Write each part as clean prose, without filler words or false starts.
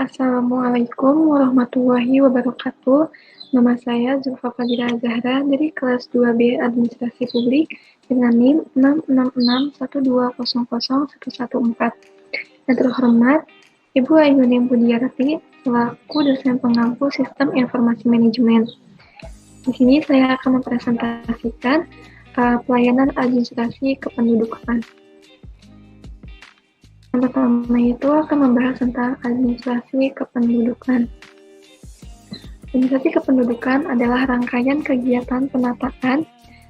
Assalamualaikum warahmatullahi wabarakatuh. Nama saya Zulfa Fadila Zahra dari kelas 2B Administrasi Publik dengan NIM 66612000114. Yang terhormat, Ibu Ayuning Budiarti selaku dosen pengampu Sistem Informasi Manajemen. Di sini saya akan mempresentasikan pelayanan administrasi kependudukan. Yang pertama itu akan membahas tentang administrasi kependudukan. Administrasi kependudukan adalah rangkaian kegiatan penataan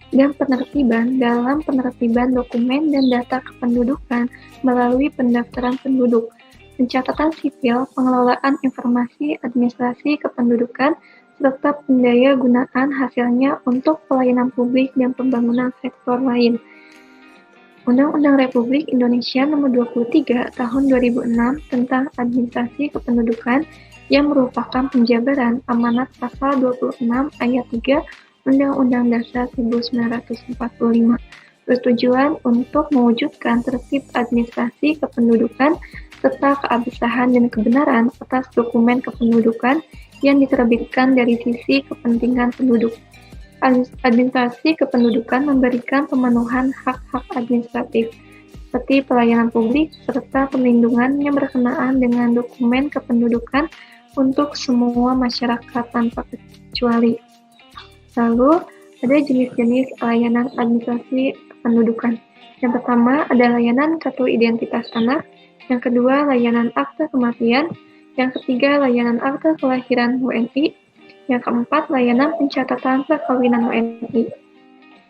dan penertiban dalam penertiban dokumen dan data kependudukan melalui pendaftaran penduduk, pencatatan sipil, pengelolaan informasi administrasi kependudukan, serta pendaya gunaan hasilnya untuk pelayanan publik dan pembangunan sektor lain. Undang-Undang Republik Indonesia Nomor 23 Tahun 2006 tentang Administrasi Kependudukan yang merupakan penjabaran amanat pasal 26 ayat 3 Undang-Undang Dasar 1945 bertujuan untuk mewujudkan tertib administrasi kependudukan serta keabsahan dan kebenaran atas dokumen kependudukan yang diterbitkan dari sisi kepentingan penduduk. Administrasi kependudukan memberikan pemenuhan hak-hak administratif, seperti pelayanan publik serta perlindungan yang berkenaan dengan dokumen kependudukan untuk semua masyarakat tanpa kecuali. Lalu, ada jenis-jenis layanan administrasi kependudukan. Yang pertama, ada layanan kartu identitas anak. Yang kedua, layanan akte kematian. Yang ketiga, layanan akte kelahiran WNI. Yang keempat, layanan pencatatan perkawinan WNI.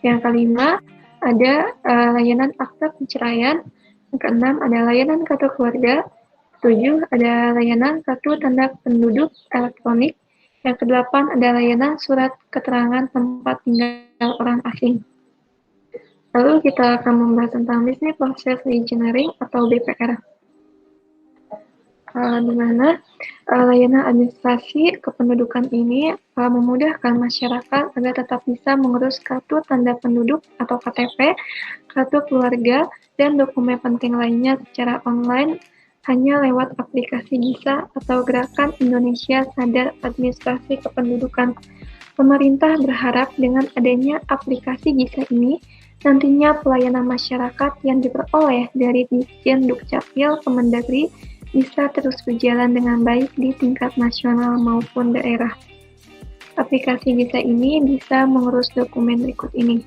Yang kelima, ada layanan akte perceraian. Yang keenam, ada layanan kartu keluarga. Ketujuh, ada layanan kartu tanda penduduk elektronik. Yang kedelapan, ada layanan surat keterangan tempat tinggal orang asing. Lalu kita akan membahas tentang Business Process Reengineering atau BPR. Di mana layanan administrasi kependudukan ini memudahkan masyarakat agar tetap bisa mengurus kartu tanda penduduk atau KTP, kartu keluarga, dan dokumen penting lainnya secara online hanya lewat aplikasi GISA atau Gerakan Indonesia Sadar Administrasi Kependudukan. Pemerintah berharap dengan adanya aplikasi GISA ini, nantinya pelayanan masyarakat yang diperoleh dari Ditjen Dukcapil Kemendagri bisa terus berjalan dengan baik di tingkat nasional maupun daerah. Aplikasi GISA ini bisa mengurus dokumen berikut ini.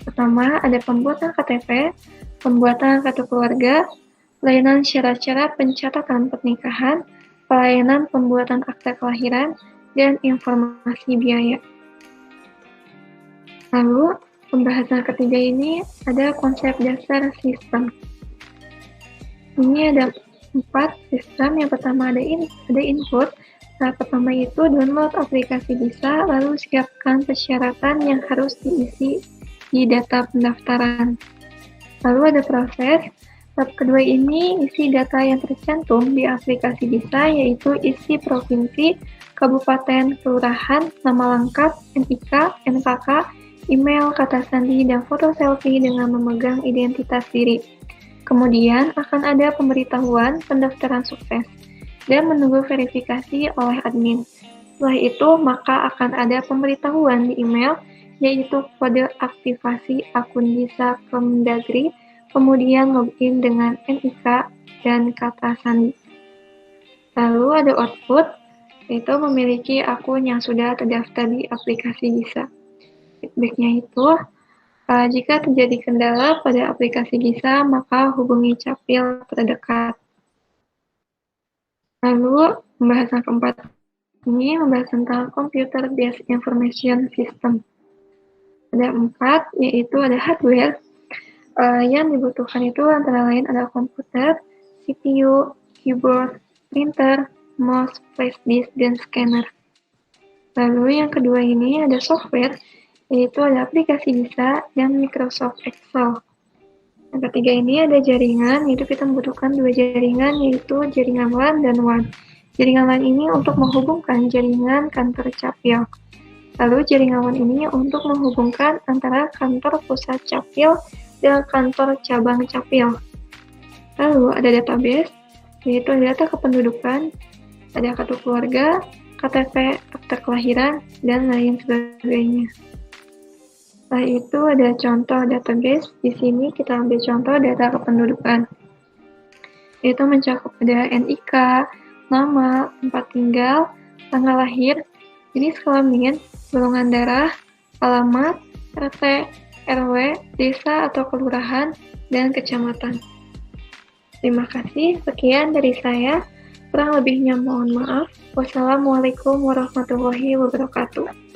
Pertama, ada pembuatan KTP, pembuatan kartu keluarga, layanan syarat-syarat pencatatan pernikahan, pelayanan pembuatan akta kelahiran, dan informasi biaya. Lalu, pembahasan ketiga ini ada konsep dasar sistem. Ini ada 4 sistem. Yang pertama ada input. Tahap pertama itu download aplikasi GISA, lalu siapkan persyaratan yang harus diisi di data pendaftaran. Lalu ada proses. Tahap kedua ini isi data yang tercantum di aplikasi GISA, yaitu isi provinsi, kabupaten, kelurahan, nama lengkap, NIK, NKK, email, kata sandi, dan foto selfie dengan memegang identitas diri. Kemudian akan ada pemberitahuan pendaftaran sukses dan menunggu verifikasi oleh admin. Setelah itu, maka akan ada pemberitahuan di email, yaitu kode aktivasi akun GISA Kemendagri, kemudian login dengan NIK dan kata sandi. Lalu ada output, yaitu memiliki akun yang sudah terdaftar di aplikasi GISA. Feedbacknya itu, jika terjadi kendala pada aplikasi GISA, maka hubungi Capil terdekat. Lalu, pembahasan keempat ini membahas tentang Computer Based Information System. Ada 4, yaitu ada hardware. Yang dibutuhkan itu antara lain ada komputer, CPU, keyboard, printer, mouse, flash disk, dan scanner. Lalu yang kedua ini ada software, yaitu ada aplikasi GISA dan Microsoft Excel. Yang ketiga ini ada jaringan, yaitu kita membutuhkan 2 jaringan, yaitu jaringan LAN dan WAN. Jaringan LAN ini untuk menghubungkan jaringan kantor Capil. Lalu jaringan WAN ini untuk menghubungkan antara kantor pusat Capil dan kantor cabang Capil. Lalu ada database, yaitu data kependudukan, ada kartu keluarga, KTP, akte kelahiran, dan lain sebagainya. Setelah itu ada contoh database. Di sini kita ambil contoh data kependudukan. Itu mencakup ada NIK, nama, tempat tinggal, tanggal lahir, jenis kelamin, golongan darah, alamat, RT, RW, desa atau kelurahan, dan kecamatan. Terima kasih, sekian dari saya. Kurang lebihnya mohon maaf. Wassalamualaikum warahmatullahi wabarakatuh.